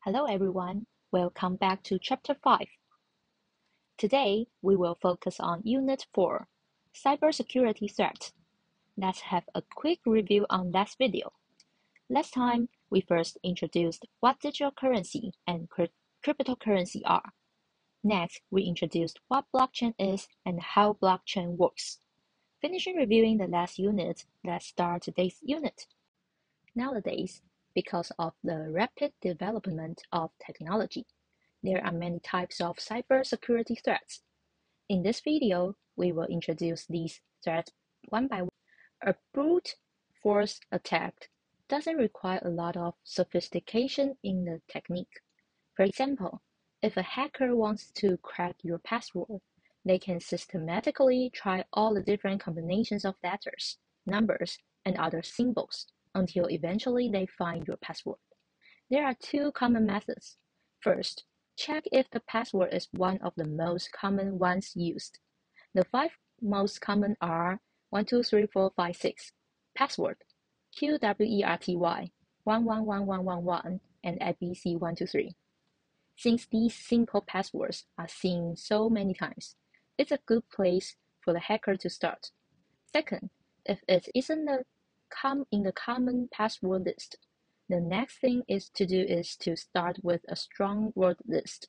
Hello everyone, welcome back to Chapter 5. Today we will focus on Unit 4, Cybersecurity Threat. Let's have a quick review on that video. Last time, we first introduced what digital currency and cryptocurrency are. Next, we introduced what blockchain is and how blockchain works. Finishing reviewing the last unit, let's start today's unit. Nowadays, because of the rapid development of technology, there are many types of cybersecurity threats. In this video, we will introduce these threats one by one. A brute force attack doesn't require a lot of sophistication in the technique. For example, if a hacker wants to crack your password, they can systematically try all the different combinations of letters, numbers, and other symbols until eventually they find your password. There are two common methods. First, check if the password is one of the most common ones used. The five most common are 123456, password, QWERTY, 111111, and ABC123. Since these simple passwords are seen so many times, it's a good place for the hacker to start. Second, if it isn't in the common password list, the next thing to do is to start with a strong word list.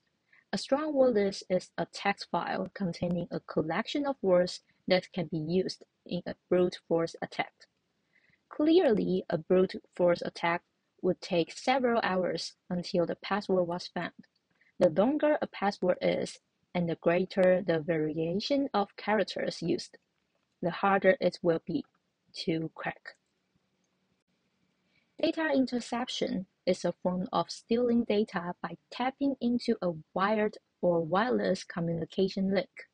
A strong word list is a text file containing a collection of words that can be used in a brute force attack. Clearly, a brute force attack would take several hours until the password was found. The longer a password is, and the greater the variation of characters used, the harder it will be to crack. Data interception is a form of stealing data by tapping into a wired or wireless communication link.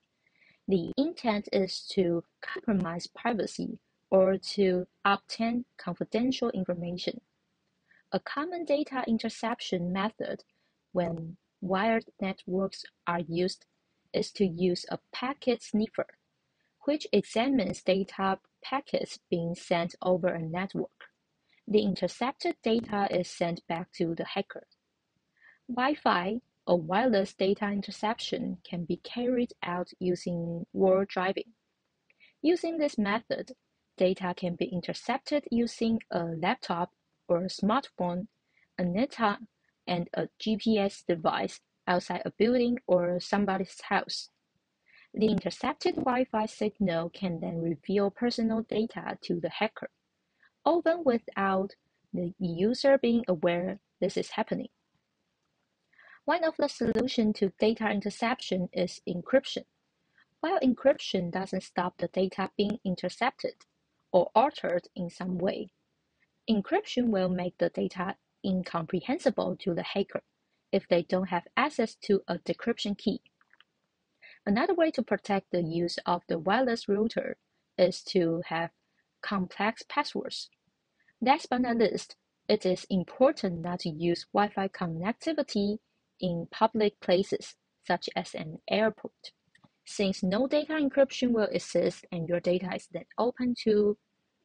The intent is to compromise privacy or to obtain confidential information. A common data interception method when wired networks are used is to use a packet sniffer, which examines data packets being sent over a network. The intercepted data is sent back to the hacker. Wi-Fi or wireless data interception can be carried out using wall driving. Using this method, data can be intercepted using a laptop or a smartphone, a NETA, and a GPS device outside a building or somebody's house. The intercepted Wi-Fi signal can then reveal personal data to the hacker, often without the user being aware this is happening. One of the solutions to data interception is encryption. While encryption doesn't stop the data being intercepted or altered in some way, encryption will make the data incomprehensible to the hacker if they don't have access to a decryption key. Another way to protect the use of the wireless router is to have complex passwords. Last but not least, it is important not to use Wi-Fi connectivity in public places, such as an airport, since no data encryption will exist and your data is then open to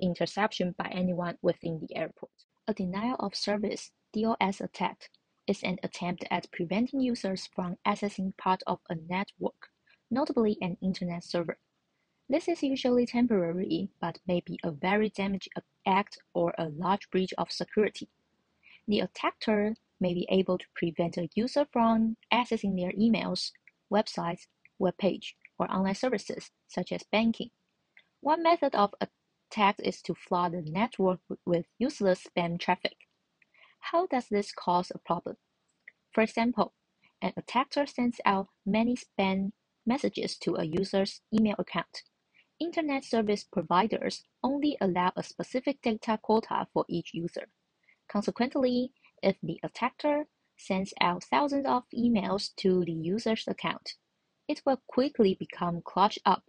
interception by anyone within the airport. A denial of service (DOS) attack is an attempt at preventing users from accessing part of a network, notably an internet server. This is usually temporary, but may be a very damaging act or a large breach of security. The attacker may be able to prevent a user from accessing their emails, websites, web page, or online services, such as banking. One method of attack is to flood the network with useless spam traffic. How does this cause a problem? For example, an attacker sends out many spam messages to a user's email account. Internet service providers only allow a specific data quota for each user. Consequently, if the attacker sends out thousands of emails to the user's account, it will quickly become clogged up,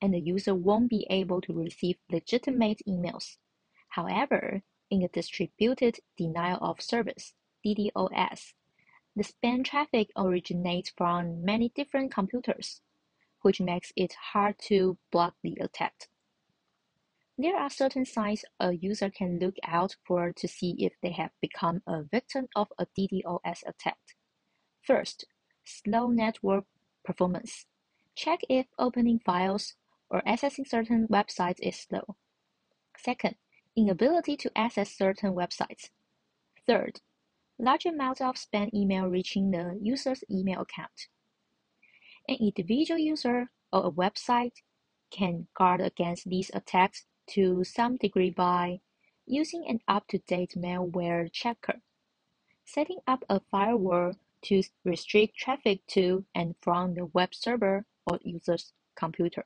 and the user won't be able to receive legitimate emails. However, in a distributed denial of service (DDoS), the spam traffic originates from many different computers, which makes it hard to block the attack. There are certain signs a user can look out for to see if they have become a victim of a DDoS attack. First, slow network performance. Check if opening files or accessing certain websites is slow. Second, inability to access certain websites. Third, large amounts of spam email reaching the user's email account. An individual user or a website can guard against these attacks to some degree by using an up-to-date malware checker, setting up a firewall to restrict traffic to and from the web server or user's computer,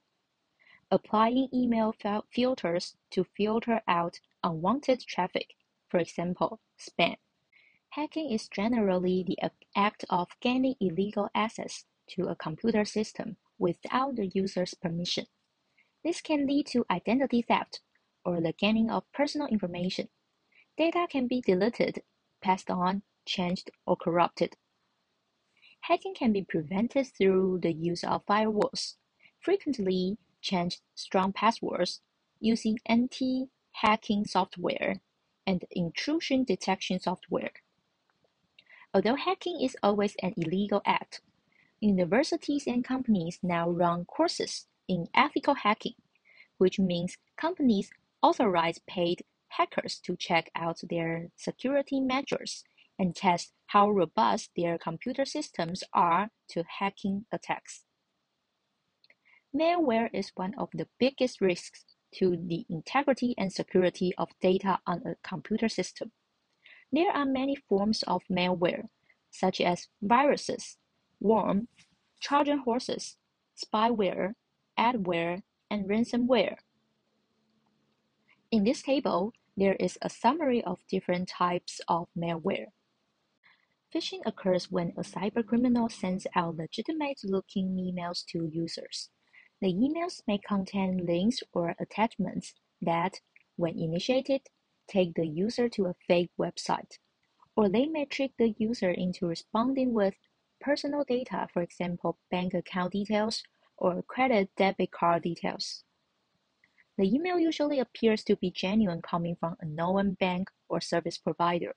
applying email filters to filter out unwanted traffic, for example, spam. Hacking is generally the act of gaining illegal access to a computer system without the user's permission. This can lead to identity theft or the gaining of personal information. Data can be deleted, passed on, changed, or corrupted. Hacking can be prevented through the use of firewalls, frequently change strong passwords, using anti-hacking software, and intrusion detection software. Although hacking is always an illegal act, universities and companies now run courses in ethical hacking, which means companies authorize paid hackers to check out their security measures and test how robust their computer systems are to hacking attacks. Malware is one of the biggest risks to the integrity and security of data on a computer system. There are many forms of malware, such as viruses, worm, Trojan horses, spyware, adware, and ransomware. In this table, there is a summary of different types of malware. Phishing occurs when a cybercriminal sends out legitimate-looking emails to users. The emails may contain links or attachments that, when initiated, take the user to a fake website, or they may trick the user into responding with personal data, for example, bank account details or credit debit card details. The email usually appears to be genuine, coming from a known bank or service provider.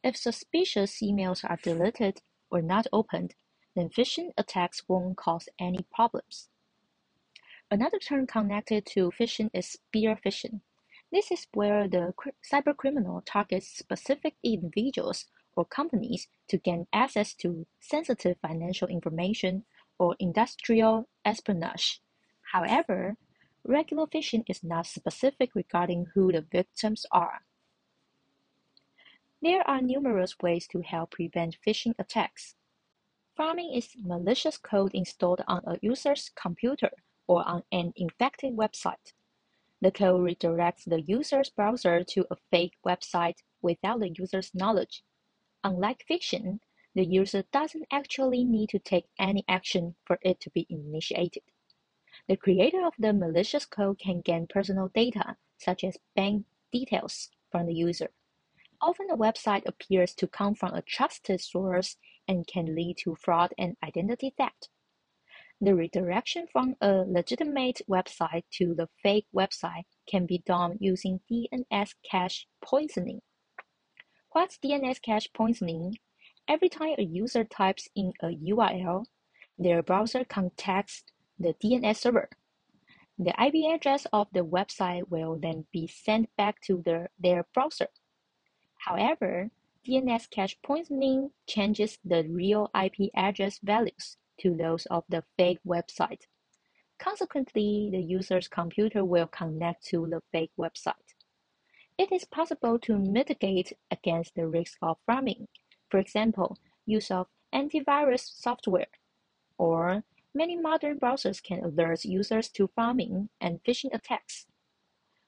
If suspicious emails are deleted or not opened, then phishing attacks won't cause any problems. Another term connected to phishing is spear phishing. This is where the cybercriminal targets specific individuals or companies to gain access to sensitive financial information or industrial espionage. However, regular phishing is not specific regarding who the victims are. There are numerous ways to help prevent phishing attacks. Pharming is malicious code installed on a user's computer or on an infected website. The code redirects the user's browser to a fake website without the user's knowledge. Unlike phishing, the user doesn't actually need to take any action for it to be initiated. The creator of the malicious code can gain personal data, such as bank details, from the user. Often a website appears to come from a trusted source and can lead to fraud and identity theft. The redirection from a legitimate website to the fake website can be done using DNS cache poisoning. What's DNS cache poisoning? Every time a user types in a URL, their browser contacts the DNS server. The IP address of the website will then be sent back to their browser. However, DNS cache poisoning changes the real IP address values to those of the fake website. Consequently, the user's computer will connect to the fake website. It is possible to mitigate against the risk of pharming, for example, use of antivirus software, or many modern browsers can alert users to pharming and phishing attacks.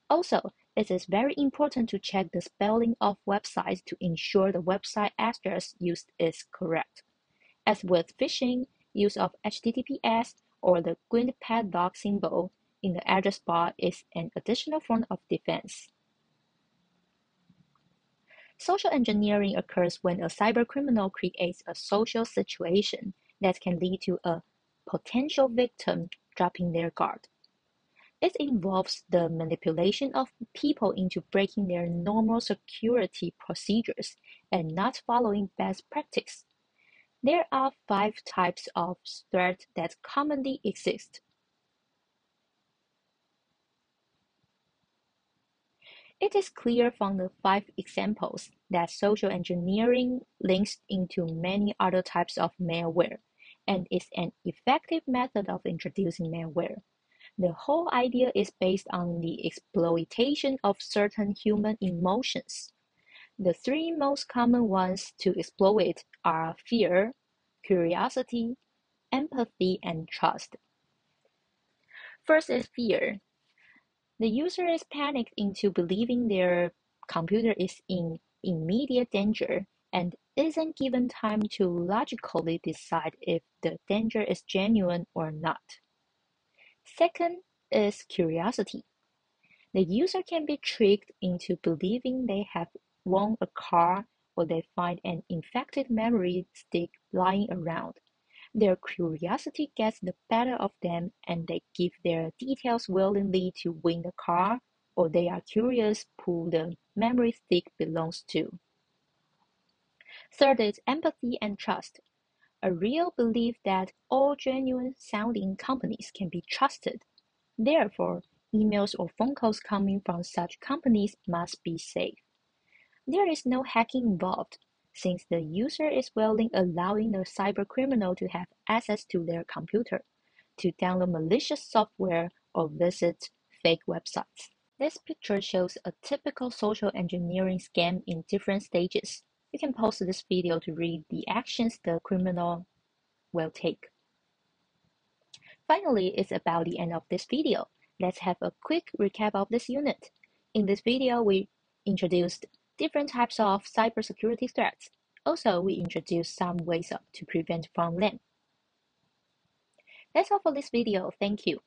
Also, it is very important to check the spelling of websites to ensure the website address used is correct. As with phishing, use of HTTPS or the green padlock symbol in the address bar is an additional form of defense. Social engineering occurs when a cybercriminal creates a social situation that can lead to a potential victim dropping their guard. It involves the manipulation of people into breaking their normal security procedures and not following best practice. There are 5 types of threat that commonly exist. It is clear from the 5 examples that social engineering links into many other types of malware and is an effective method of introducing malware. The whole idea is based on the exploitation of certain human emotions. The 3 most common ones to exploit are fear, curiosity, empathy, and trust. First is fear. The user is panicked into believing their computer is in immediate danger and isn't given time to logically decide if the danger is genuine or not. Second is curiosity. The user can be tricked into believing they have won a car or they find an infected memory stick lying around. Their curiosity gets the better of them and they give their details willingly to win the car, or they are curious who the memory stick belongs to. Third is empathy and trust. A real belief that all genuine sounding companies can be trusted. Therefore, emails or phone calls coming from such companies must be safe. There is no hacking involved, since the user is willing allowing the cybercriminal to have access to their computer, to download malicious software or visit fake websites. This picture shows a typical social engineering scam in different stages. You can pause this video to read the actions the criminal will take. Finally, it's about the end of this video. Let's have a quick recap of this unit. In this video, we introduced different types of cybersecurity threats. Also, we introduced some ways to prevent from them. That's all for this video. Thank you.